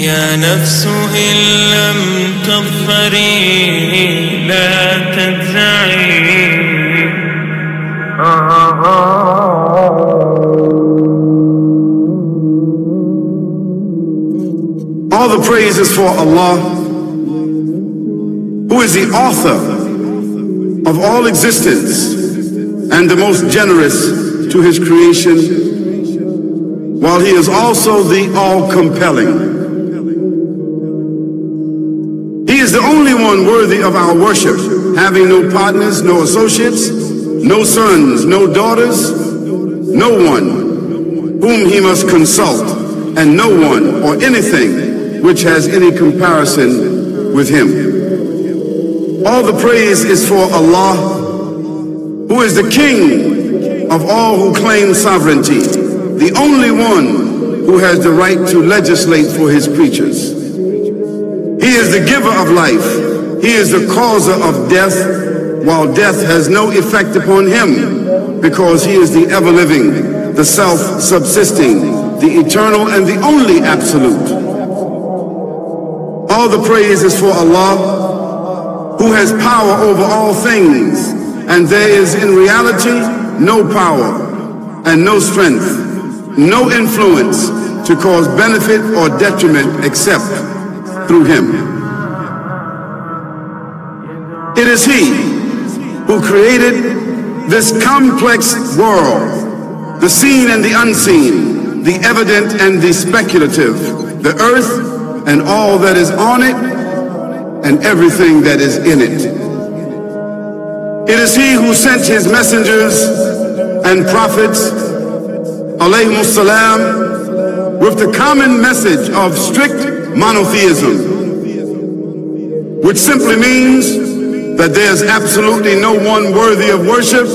يا نفس إن لم تظفري لا تجزعي. All the praise is for Allah, who is the author of all existence and the most generous to his creation, while he is also the all-compelling. He is the only one worthy of our worship, having no partners, no associates, no sons, no daughters, no one whom he must consult, and no one or anything which has any comparison with him. All the praise is for Allah, who is the King of all who claim sovereignty, the only one who has the right to legislate for his creatures. He is the giver of life. He is the causer of death, while death has no effect upon him, because he is the ever-living, the self-subsisting, the eternal and the only absolute. All the praise is for Allah, who has power over all things, and there is in reality no power and no strength, no influence to cause benefit or detriment except through him. It is he who created this complex world, the seen and the unseen, the evident and the speculative, the earth and all that is on it and everything that is in it. It is he who sent his messengers and prophets, alayhimus salam, with the common message of strict monotheism, which simply means that there's absolutely no one worthy of worship,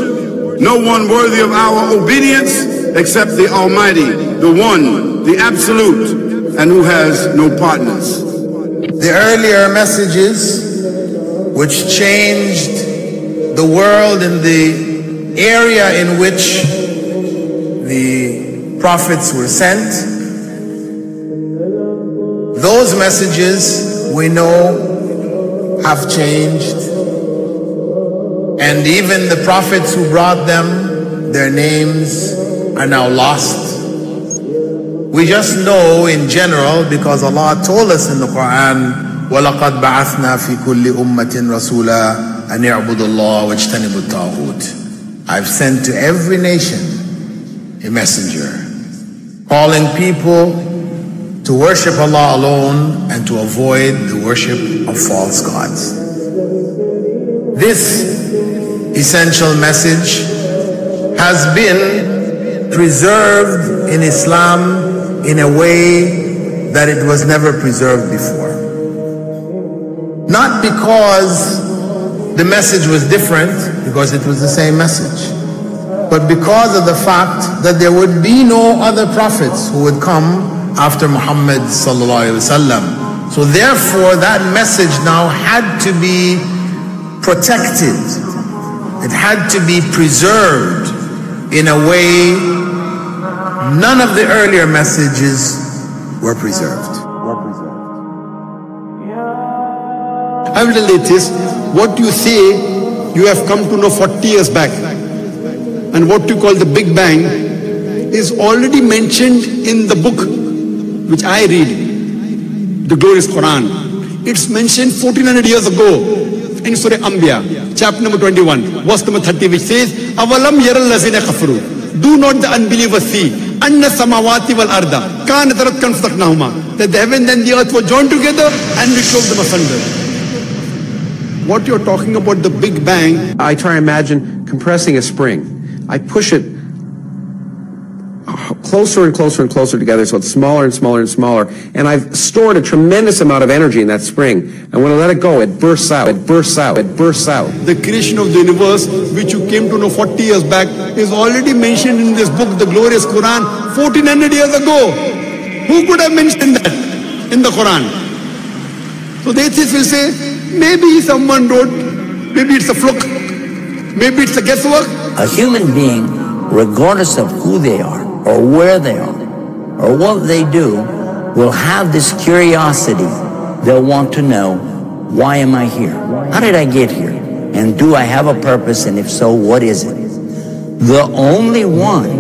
no one worthy of our obedience except the Almighty, the One, the Absolute, and who has no partners. The earlier messages which changed the world in the area in which the prophets were sent, those messages we know have changed, and even the prophets who brought them, their names are now lost. We just know in general because Allah told us in the Quran, وَلَقَدْ بَعَثْنَا فِي كُلِّ أُمَّةٍ رَسُولًا أَنْ يَعْبُدُوا اللَّهَ وَاجْتَنِبُوا الطَّاغُوتَ. I've sent to every nation a messenger, calling people to worship Allah alone and to avoid the worship of false gods. This essential message has been preserved in Islam in a way that it was never preserved before. Not because the message was different, because it was the same message, but because of the fact that there would be no other prophets who would come after Muhammad sallallahu alaihi wasallam. So therefore that message now had to be protected. It had to be preserved in a way none of the earlier messages were preserved. I'm a little atheist. What you say you have come to know 40 years back, and what you call the Big Bang is already mentioned in the book which I read, the glorious Quran. It's mentioned 1400 years ago in Surah Anbiya, chapter number 21, verse number 30, which says, "Avalam yaral lazina kafaru." Do not the unbelievers see anna samawati wal arda kanat ratkan fataqnahuma, that the heaven and the earth were joined together and we clove them asunder. What you're talking about, the Big Bang, I try to imagine compressing a spring. I push it closer and closer and closer together, so it's smaller and smaller and smaller, and I've stored a tremendous amount of energy in that spring, and when I let it go, it bursts out, it bursts out, it bursts out. the creation of the universe, which you came to know 40 years back, is already mentioned in this book, the glorious Quran, 1400 years ago. Who could have mentioned that in the Quran? So the atheists will say, maybe someone wrote, maybe it's a fluke, maybe it's a guesswork. A human being, regardless of who they are, or where they are, or what they do, will have this curiosity. They'll want to know, why am I here? How did I get here? And do I have a purpose? And if so, what is it? The only one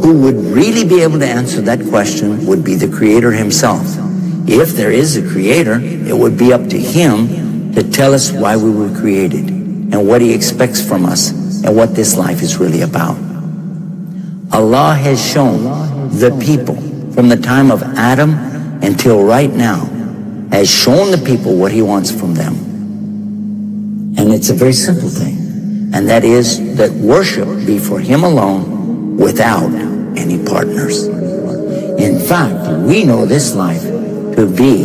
who would really be able to answer that question would be the Creator himself. If there is a Creator, it would be up to him to tell us why we were created and what he expects from us and what this life is really about. Allah has shown the people from the time of Adam until right now, has shown the people what he wants from them. And it's a very simple thing, and that is that worship be for him alone without any partners. In fact, we know this life to be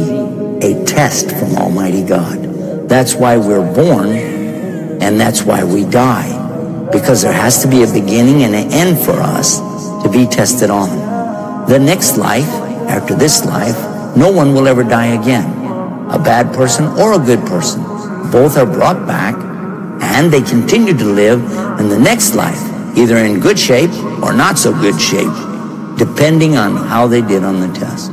a test from Almighty God. That's why we're born, and that's why we die, because there has to be a beginning and an end for us to be tested on. The next life, after this life, no one will ever die again. A bad person or a good person. Both are brought back, and they continue to live in the next life, either in good shape or not so good shape, depending on how they did on the test.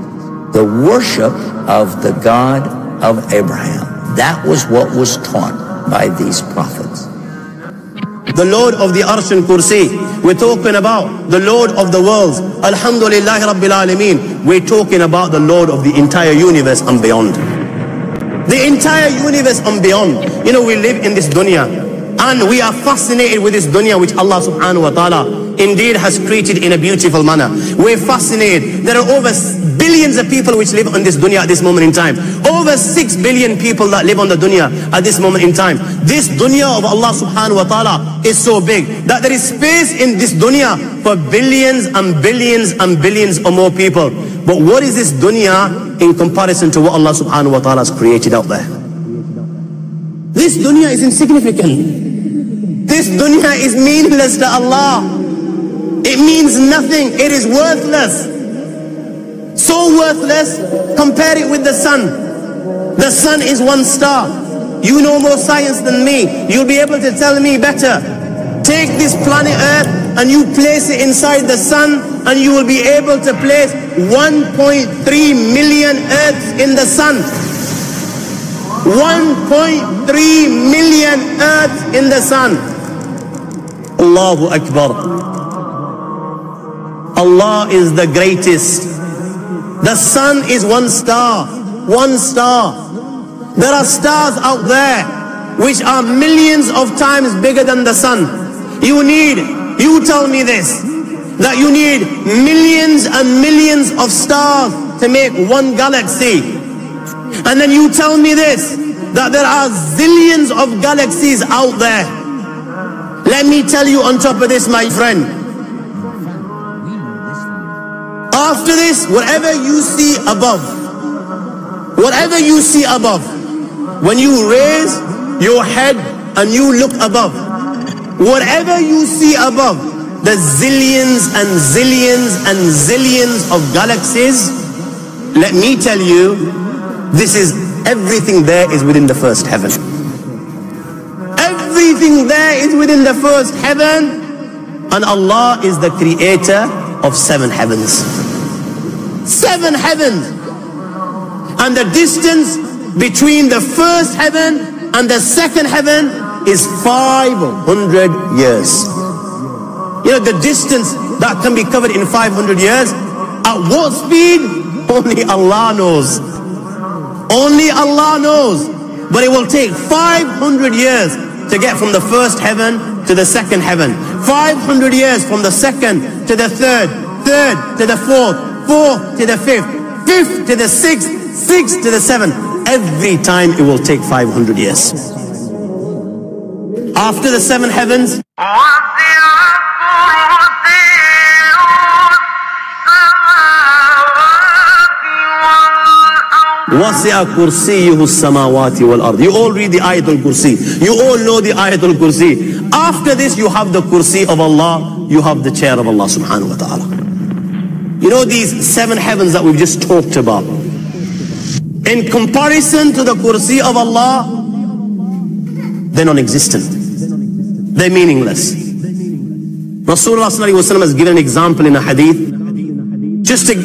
The worship of the God of Abraham, that was what was taught by these prophets. The Lord of the Arsh and Kursi. We're talking about the Lord of the worlds. Alhamdulillah Rabbil Alameen. We're talking about the Lord of the entire universe and beyond. The entire universe and beyond. You know, we live in this dunya, and we are fascinated with this dunya which Allah subhanahu wa ta'ala indeed has created in a beautiful manner. We're fascinated. There are over billions of people which live on this dunya at this moment in time. Over 6 billion people that live on the dunya at this moment in time. This dunya of Allah subhanahu wa ta'ala is so big that there is space in this dunya for billions and billions and billions or more people. But what is this dunya in comparison to what Allah subhanahu wa ta'ala has created out there? This dunya is insignificant. This dunya is meaningless to Allah. It means nothing. It is worthless. So worthless, compare it with the sun. The sun is one star. You know more science than me. You'll be able to tell me better. Take this planet Earth and you place it inside the sun, and you will be able to place 1.3 million Earths in the sun. 1.3 million Earths in the sun. Allahu Akbar. Allah is the greatest. The sun is one star. One star. There are stars out there which are millions of times bigger than the sun. You tell me this, that you need millions and millions of stars to make one galaxy. And then you tell me this, that there are zillions of galaxies out there. Let me tell you on top of this, my friend, after this, whatever you see above, when you raise your head and you look above, whatever you see above, the zillions and zillions and zillions of galaxies, let me tell you, this is everything there is within the first heaven. Everything there is within the first heaven, and Allah is the creator of 7 heavens. 7 heavens. And the distance between the first heaven and the second heaven is 500 years. You know, the distance that can be covered in 500 years, at what speed? Only Allah knows. Only Allah knows. But it will take 500 years to get from the first heaven to the second heaven. 500 years from the second to the third, third to the fourth, fourth to the fifth, fifth to the sixth, sixth to the seventh. Every time it will take 500 years. After the 7 heavens, وَسِعَ كُرْسِيُّهُ السَّمَاوَاتِ وَالْأَرْضِ. You all read the Ayatul Kursi. You all know the Ayatul Kursi. After this, you have the Kursi of Allah. You have the chair of Allah subhanahu wa ta'ala. You know these 7 heavens that we've just talked about, in comparison to the Kursi of Allah, they're non-existent. They're meaningless. Rasulullah sallallahu alaihi wasallam has given an example in a hadith, just to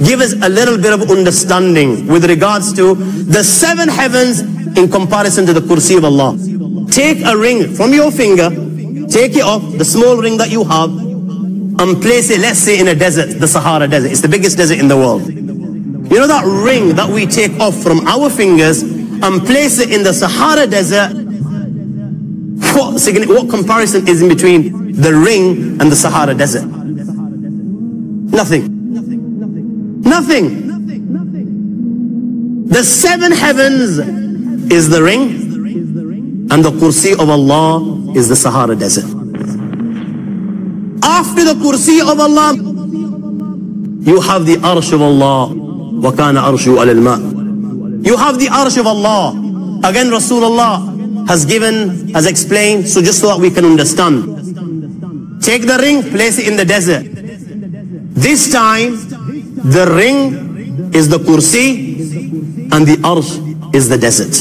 give us a little bit of understanding with regards to the 7 heavens in comparison to the kursi of Allah. Take a ring from your finger, take it off, the small ring that you have, and place it, let's say, in a desert, the Sahara Desert. It's the biggest desert in the world. You know that ring that we take off from our fingers and place it in the Sahara Desert? What comparison is in between the ring and the Sahara Desert? Nothing. Nothing. The 7 heavens is the ring, and the kursi of Allah is the Sahara Desert. After the kursi of Allah, you have the arsh of Allah. وَكَانَ أَرْشُهُ عَلَى الْمَاءِ. You have the arsh of Allah. Again, Rasulullah has explained, so just so that we can understand. Take the ring, place it in the desert. This time, the ring is the kursi and the arsh is the desert.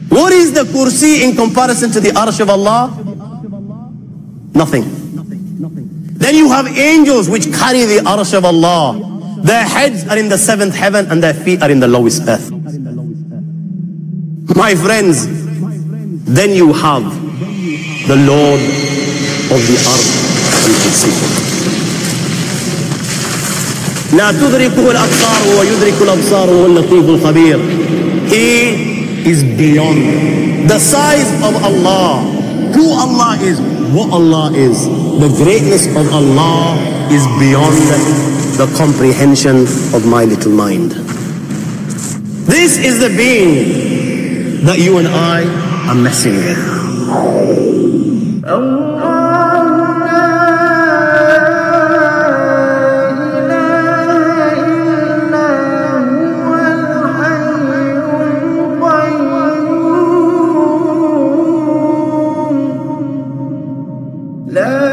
What is the kursi in comparison to the arsh of Allah? Nothing. Then you have angels which carry the arsh of Allah. Their heads are in the 7th heaven and their feet are in the lowest earth. My friends, then you have the Lord of the earth and kursi. لا تدركه الأبصار ويدرك الأبصار وهو اللطيف الخبير. He is beyond the size of Allah, who Allah is, what Allah is. The greatness of Allah is beyond the comprehension of my little mind. This is the being that you and I are messing with. لا